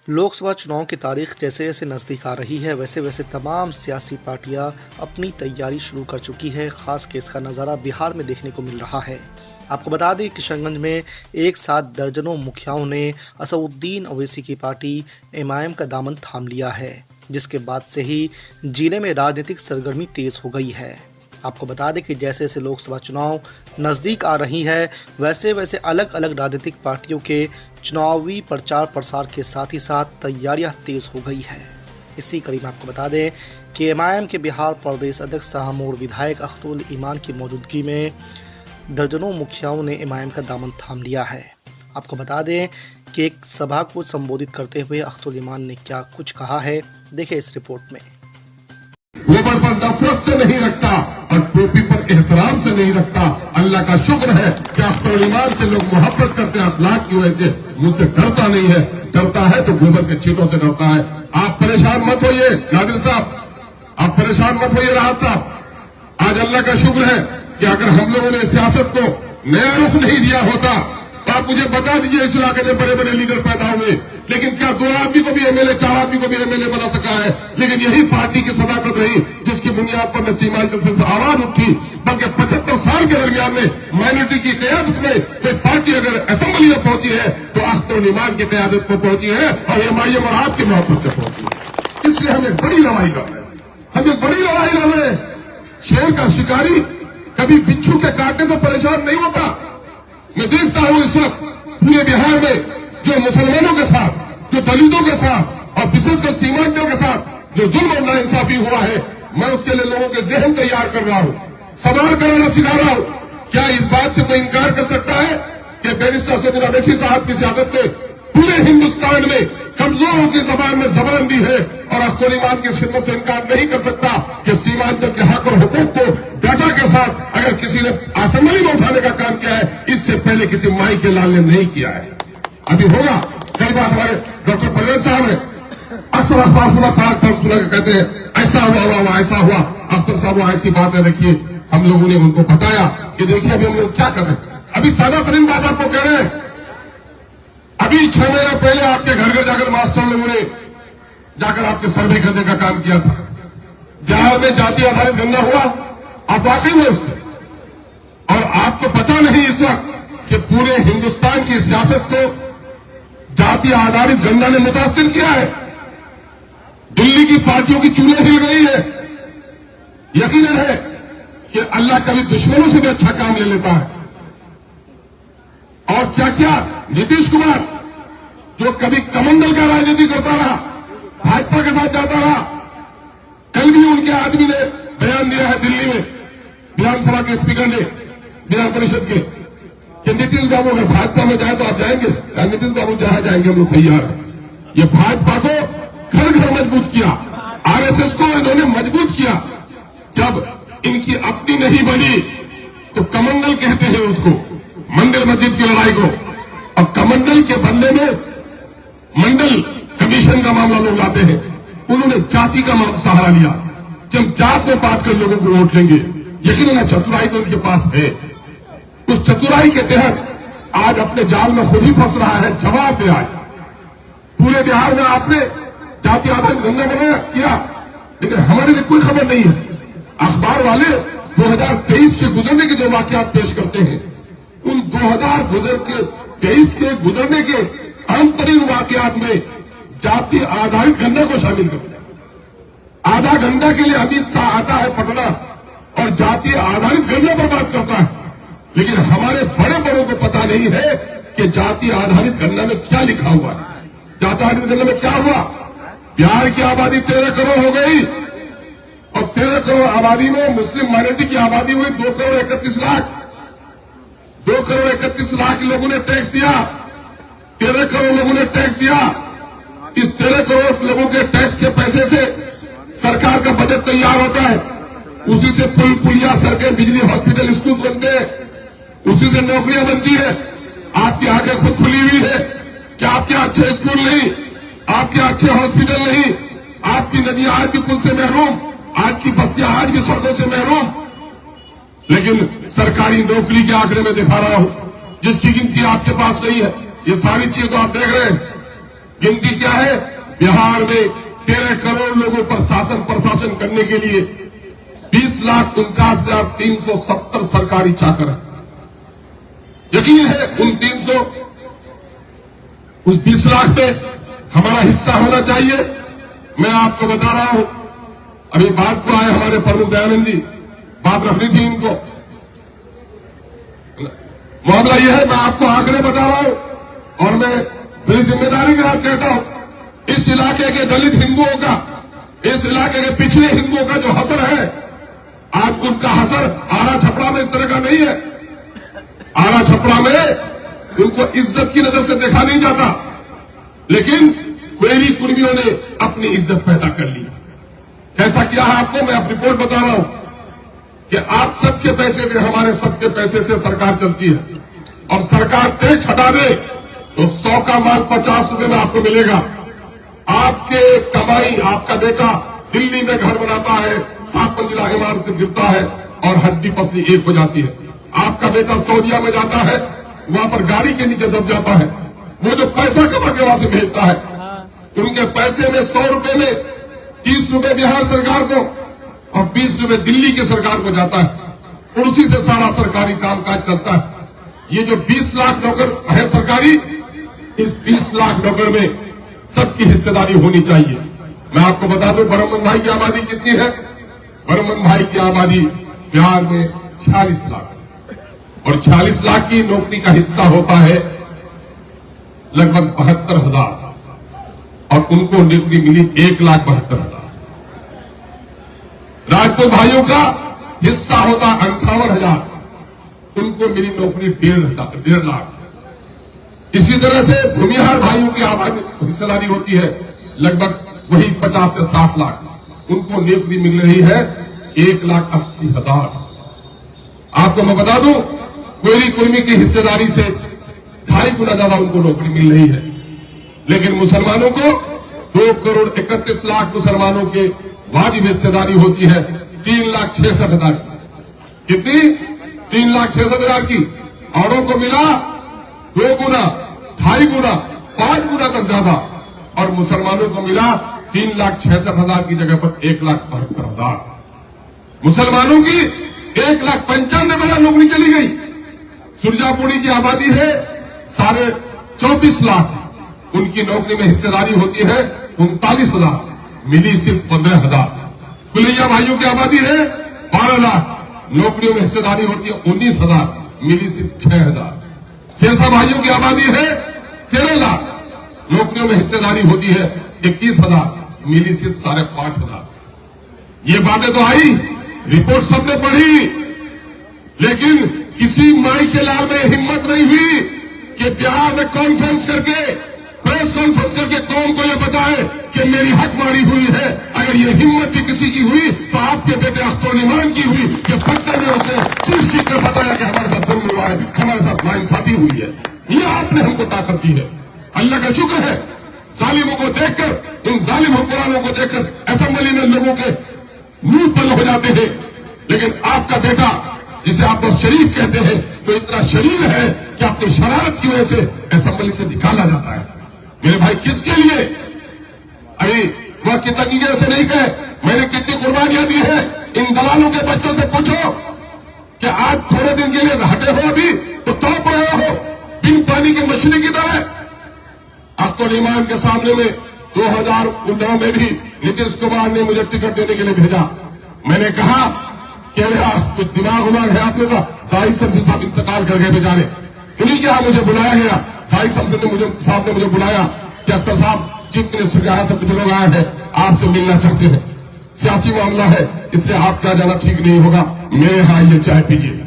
लोकसभा चुनाव की तारीख जैसे जैसे नज़दीक आ रही है वैसे वैसे तमाम सियासी पार्टियां अपनी तैयारी शुरू कर चुकी है। ख़ास के इसका नज़ारा बिहार में देखने को मिल रहा है। आपको बता दें किशनगंज में एक साथ दर्जनों मुखियाओं ने असदुद्दीन ओवैसी की पार्टी एमआईएम का दामन थाम लिया है, जिसके बाद से ही जिले में राजनीतिक सरगर्मी तेज़ हो गई है। आपको बता दें कि जैसे जैसे लोकसभा चुनाव नज़दीक आ रही है वैसे वैसे अलग अलग राजनीतिक पार्टियों के चुनावी प्रचार प्रसार के साथ ही साथ तैयारियां तेज़ हो गई है। इसी कड़ी में आपको बता दें कि एमआईएम के बिहार प्रदेश अध्यक्ष शाहमूर विधायक अख्तरुल ईमान की मौजूदगी में दर्जनों मुखियाओं ने एमआईएम का दामन थाम लिया है। आपको बता दें कि एक सभा को संबोधित करते हुए अख्तरुल ईमान ने क्या कुछ कहा है, देखिए इस रिपोर्ट में। गोबर पर नफरत से नहीं रखता और टोपी पर एहतराम से नहीं रखता। अल्लाह का शुक्र है कि अख्तरुल ईमान से लोग मोहब्बत करते हैं, अखलाक की वजह से मुझसे डरता नहीं है। डरता है तो गोबर के छींटों से डरता है। आप परेशान मत होइए नादिर साहब, आप परेशान मत होइए राहत साहब। आज अल्लाह का शुक्र है कि अगर हम लोगों ने सियासत को नया रुख नहीं दिया होता तो आप मुझे बता दीजिए इस इलाके में बड़े बड़े लीडर पैदा हुए, लेकिन क्या 2 आदमी को भी एमएलए, 4 आदमी को भी एमएलए बना सका है? लेकिन यही पार्टी की सदाकत रही जिसकी बुनियाद पर न सीमांचल से आवाज उठी, बल्कि 75 साल के दरमियान में माइनॉरिटी की कयादत में कोई पार्टी अगर असेंबली में पहुंची है तो अख्तरुल ईमान की कयादत पर पहुंची है और एमआईएम और आपकी मोहब्बत से पहुंची है। इसलिए हमें बड़ी लड़ाई लड़ रहे हैं, हमें बड़ी लड़ाई लड़ रहे हैं। शेर का शिकारी कभी बिच्छू के काटने से परेशान नहीं होता। मैं देखता हूं इस वक्त पूरे बिहार में जो मुसलमानों के साथ, जो दलितों के साथ और विशेषकर सीमांचलों के साथ जो जुल्म और नाइंसाफी हुआ है, मैं उसके लिए लोगों के जहन तैयार कर रहा हूं, सवाल कराना सिखा रहा हूं। क्या इस बात से कोई इनकार कर सकता है कि बैरिस्टर असदुद्दीन ओवैसी साहब की सियासत ने पूरे हिंदुस्तान में कमजोरों की जबान में जबान दी है और अख्तरुल ईमान की खिदमत से इनकार नहीं कर सकता कि सीमांचल के हक और हुकूक को डाटा के साथ अगर किसी ने असेंबली में उठाने का काम किया है, इससे पहले किसी माई के लाल ने नहीं किया है। अभी होगा। कई बार हमारे डॉक्टर परवेज साहब है अक्सर अखबार सुना के कहते हैं ऐसा हुआ ऐसा हुआ। अख्तर साहब वो ऐसी बातें रखिए, हम लोगों ने उनको बताया कि देखिए अभी हम लोग क्या कर रहे हैं। अभी ताजा तरीन बात आपको कह रहे हैं, अभी 6 महीने पहले आपके घर घर जाकर मास्टर लोगों ने जाकर आपके सर्वे करने का काम किया था। बिहार में जाति आधारित गणना हुआ, आप वाकई हुए उससे, और आपको पता नहीं इस वक्त कि पूरे हिंदुस्तान की सियासत को जाति आधारित गणना ने मुतासिर किया है। दिल्ली की पार्टियों की चूल्हे हिल गई है। यकीनन है कि अल्लाह कभी दुश्मनों से भी अच्छा काम ले लेता है। और क्या क्या नीतीश कुमार जो कभी कमंडल का राजनीति करता रहा, भाजपा के साथ जाता रहा, कल भी उनके आदमी ने बयान दिया है दिल्ली में विधानसभा के स्पीकर ने, विधान परिषद के, कि नीतीश बाबू अगर भाजपा में जाए तो आप जाएंगे? नीतीश बाबू जहां जाएंगे हम लोग तैयार हैं। ये भाजपा को घर घर मजबूत किया, आरएसएस को इन्होंने मजबूत किया। जब इनकी अपनी नहीं बनी तो कमंडल कहते हैं उसको, मंदिर मस्जिद की लड़ाई को। और कमंडल के बनने में मंडल कमीशन का मामला लोग लाते हैं, उन्होंने जाति का सहारा लिया कि हम जात में बात कर लोगों को वोट लेंगे। यकीनन चतुराई तो उनके पास है। उस चतुराई के तहत आज अपने जाल में खुद ही फंस रहा है। जवाब दे आए पूरे बिहार में आपने जाति आधारित गणना बनाया किया, लेकिन हमारे लिए कोई खबर नहीं है। अखबार वाले 2023 के गुजरने के जो वाकयात पेश करते हैं, उन 2023 के गुजरने के अहम तरीन वाकयात में जाति आधारित गणना को शामिल कर दिया। आधा घंटा के लिए अमित शाह आता है पटना और जाति आधारित गणना पर बात करता है, लेकिन हमारे बड़े बड़ों को पता नहीं है कि जाति आधारित गणना में क्या लिखा हुआ है। जाति आधारित गणना में क्या हुआ? बिहार की आबादी 13 करोड़ हो गई और 13 करोड़ आबादी में मुस्लिम माइनॉरिटी की आबादी हुई 2 करोड़ 31 लाख। 2 करोड़ 31 लाख लोगों ने टैक्स दिया, 13 करोड़ लोगों ने टैक्स दिया। इस 13 करोड़ लोगों के टैक्स के पैसे से सरकार का बजट तैयार होता है, उसी से पुल पुलिया, सड़कें, बिजली, हॉस्पिटल, स्कूल बनते हैं, उसी से नौकरियां बनती है। आपकी आंखें खुद खुली हुई है कि आपके अच्छे स्कूल नहीं, आपके अच्छे हॉस्पिटल नहीं, आपकी नदियां आज भी पुल से महरूम, आज की बस्तियां आज भी सड़कों से महरूम। लेकिन सरकारी नौकरी के आंकड़े में दिखा रहा हूं, जिसकी गिनती आपके पास नहीं है। ये सारी चीजें तो आप देख रहे हैं। गिनती क्या है? बिहार में 13 करोड़ लोगों पर शासन प्रशासन करने के लिए 20,49,370 सरकारी चाकर हैं। यकीन है उस 20 लाख में हमारा हिस्सा होना चाहिए। मैं आपको बता रहा हूं, अभी बात को आए हमारे प्रमुख दयानंद जी, बात रखनी थी इनको। मामला यह है, मैं आपको आंकड़े बता रहा हूं और मैं मेरी जिम्मेदारी के साथ कहता हूं, इस इलाके के दलित हिंदुओं का, इस इलाके के पिछड़े हिंदुओं का जो हसर है, आज उनका हसर आरा छपड़ा में इस तरह का नहीं है। आरा छपड़ा में उनको इज्जत की नजर से देखा नहीं जाता, लेकिन क्वेरी कुर्मियों ने अपनी इज्जत पैदा कर ली। कैसा किया है आपको मैं अपनी रिपोर्ट बता रहा हूं कि आप सबके पैसे से, हमारे सबके पैसे से सरकार चलती है, और सरकार टैक्स हटा दे तो 100 का माल 50 रुपए में आपको मिलेगा। आपके कमाई, आपका बेटा दिल्ली में घर बनाता है, 7 मंजिला इमारत से गिरता है और हड्डी पसली एक हो जाती है। आपका बेटा सऊदीया में जाता है, वहां पर गाड़ी के नीचे दब जाता है। वो जो पैसा कमा के वहां से भेजता है, उनके पैसे में 100 रुपए में 30 रुपए बिहार सरकार को और 20 रुपए दिल्ली की सरकार को जाता है, और उसी से सारा सरकारी कामकाज चलता है। ये जो 20 लाख नौकर है सरकारी, इस 20 लाख नौकर में सबकी हिस्सेदारी होनी चाहिए। मैं आपको बता दूं बरमन भाई की आबादी कितनी है। बरमन भाई की आबादी बिहार में 46 लाख, और 46 लाख की नौकरी का हिस्सा होता है लगभग 72,000, और उनको नौकरी मिली 1,72,000। राजपूत भाइयों का हिस्सा होता 58,000, उनको मिली नौकरी 1.5 लाख। इसी तरह से भूमिहार भाइयों की आबादी हिस्सेदारी होती है लगभग वही 50 से 60 लाख, उनको नौकरी मिल रही है 1,80,000। आपको मैं बता दूं, क्वेरी कुर्मी की हिस्सेदारी से 2.5 गुना ज्यादा उनको नौकरी मिल रही है। लेकिन मुसलमानों को 2,31,00,000 मुसलमानों के वाजिब हिस्सेदारी होती है 3,66,000 की। कितनी? 3,66,000 की। औरों को मिला 2 गुना, 2.5 गुना, 5 गुना तक ज्यादा, और मुसलमानों को मिला 3,66,000 की जगह पर 1,72,000। मुसलमानों की 1,95,000 नौकरी चली गई। सुरजापुरी की आबादी है 24.5 लाख, उनकी नौकरी में हिस्सेदारी होती है 39,000, मिली सिर्फ 15,000। कुलैया भाइयों की आबादी है 12 लाख, नौकरियों में हिस्सेदारी होती है 19,000, मिली सिर्फ 6,000। शेरशाह भाइयों की आबादी है 13 लाख, नौकरियों में हिस्सेदारी होती है 21,000, मिली सिर्फ 5,500। ये बातें तो आई, रिपोर्ट सबने पढ़ी, लेकिन किसी माई के लाल में हिम्मत नहीं हुई कि बिहार में कॉन्फ्रेंस करके, प्रेस कॉन्फ्रेंस करके कौम को यह बताए कि मेरी हक मारी हुई है। अगर ये हिम्मत भी किसी की हुई तो आपके बेटे अख्तर ईमान की हुई कि पट्टे में उसने चीख कर बताया कि हमारे साथ जुल्म हुआ है, हमारे साथ नाइंसाफी हुई है। ये आपने हमको ताकत दी है। अल्लाह का शुक्र है, जालिमों को देखकर, इन जालिम हुक्मरानों को देखकर असेंबली में लोगों के मुंह बंद हो जाते हैं, लेकिन आपका बेटा जिसे आप बहुत शरीफ कहते हैं, तो इतना शरीर है कि अपनी शरारत की वजह से असेंबली से निकाला जाता है। मेरे भाई किसके लिए? अरे वह कितनी से नहीं कहे, मैंने कितनी कुर्बानियां दी है। इन दलालों के बच्चों से पूछो कि आज थोड़े दिन के लिए हटे हो अभी तो तड़प रहे हो बिन पानी की मछली की तरह। अख्तर ईमान के सामने में 2019 में भी नीतीश कुमार ने मुझे टिकट देने के लिए भेजा। मैंने कहा कि अरे कुछ दिमाग उमाग है आपने का। जाहिद शमसी साहब इंतकाल कर गए बेचारे, उन्हीं के यहां मुझे बुलाया गया। जाहिद शमसी साहब ने मुझे बुलाया कि अख्तर साहब चीफ मिनिस्टर के यहाँ से कुछ लोग आए हैं, आपसे मिलना चाहते हैं, सियासी मामला है, इसलिए आप क्या जाना ठीक नहीं होगा, मेरे यहां ये चाय पीजिए।